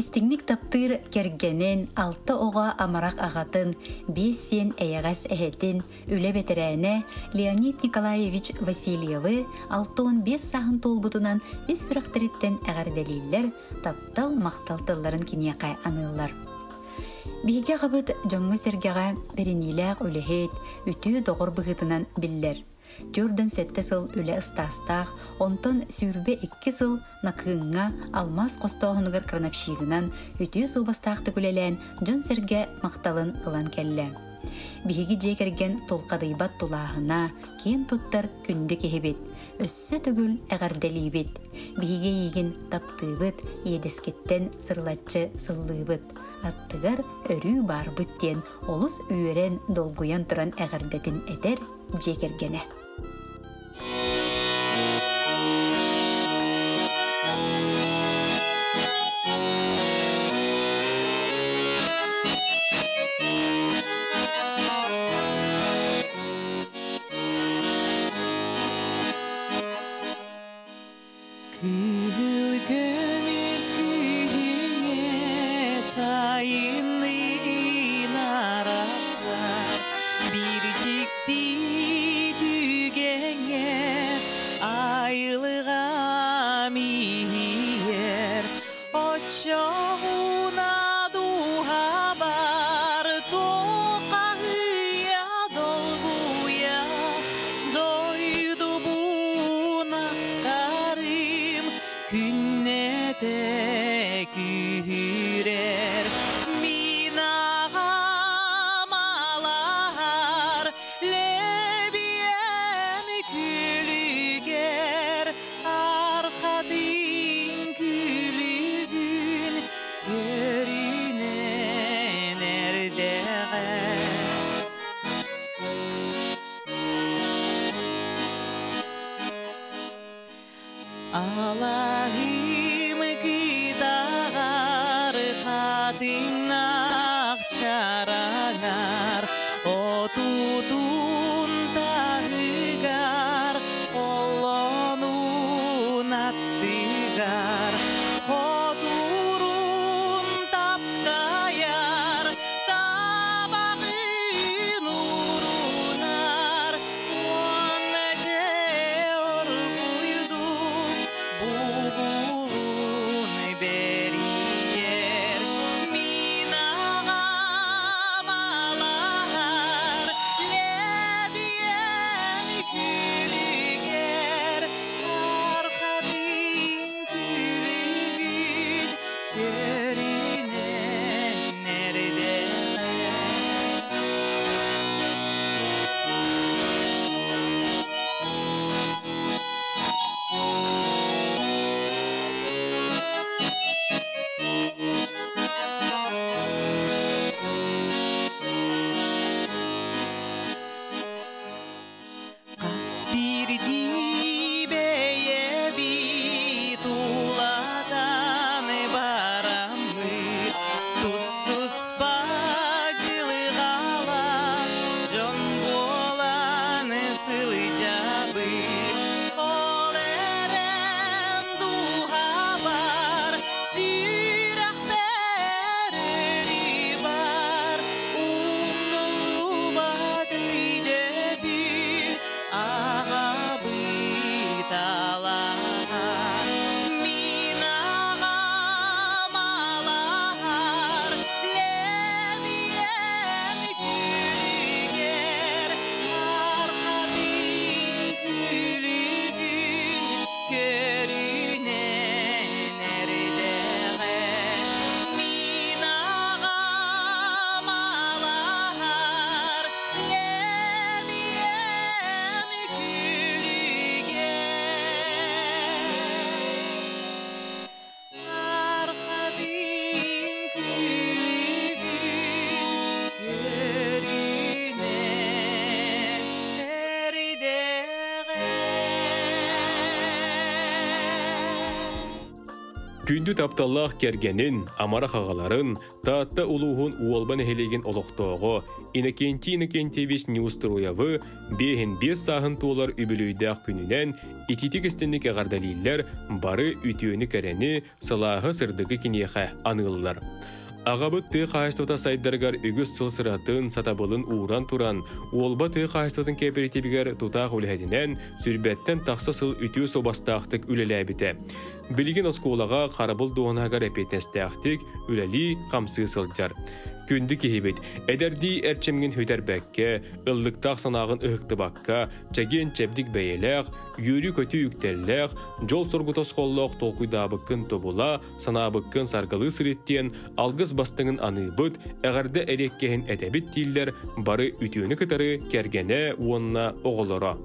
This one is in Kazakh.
Истигник таптыр кергенен, 6 оға амарақ ағатын, 5 сен әйәғәс әхетін, үлі бетерәне Леонид Николаевич Васильевы 6-5 сағын толбутынан бес сүрәқтіреттен әғарделейлер, таптал мақталтыларын кенеқай анылар. Биге қабыт жоңғы сергеға берениләқ өліхет, үті доғыр бұғытынан білдер. Түрден 7 сыл үлі ыстастақ, онтон сүрбе 2 сыл нақыңға алмаз қостауғынығыр кранавшигынан үті сұлбастақты күлелән жон серге мақталын ылан кәлі. Биги жекерген толқадайбат тулағына кен тұттар күнді кехебет, өссі түгіл әғарделейбет. Биге егін таптыбыт, едескеттен сырлатчы сыллыбыт. Аттығар өрі бар бүттен, олыс үйерен долгуян тұран әғардетін әдер жекергені. Yeah. Күндү тапталлах кергенин, амара хағаларын, таатта улуғын уолбан эхелеген олықтоғы, Иннокентьевич Неустроевы бейін 5 сағын толар үбілүйдәқ күнінен ититік істінік ағардалилер бары үтіөні кәрені салағы сырдығы кенеға анылылар. Ағабыт ты қайыстыта сайдаргар үгіз сылсыратын сатабылын ууран туран, олба ты қайыстытын кооперативігер тұтақ үләдінен сүрбәттен тақсы сыл үтіу собастақтық үлеләбіті. Білген осколаға қарабыл доғынағар әпетнестәқтік үләлі қамсы сылджар. Күнді кехебет, әдәрді әрчемген хөйтәрбәкке, ыллықтақ санағын ұхықты баққа, чәген чәбдік бәйеләқ, үйірі көті үктәлләқ, жол сұрғытос қоллақ толқуйдабыққын тобула, санабыққын сарғалы сыреттен, алғыз бастыңын аныбыт, әғарды әреккеген әдәбіт дейілер, бары үтіөні кітары кәргені уонна оғылыра.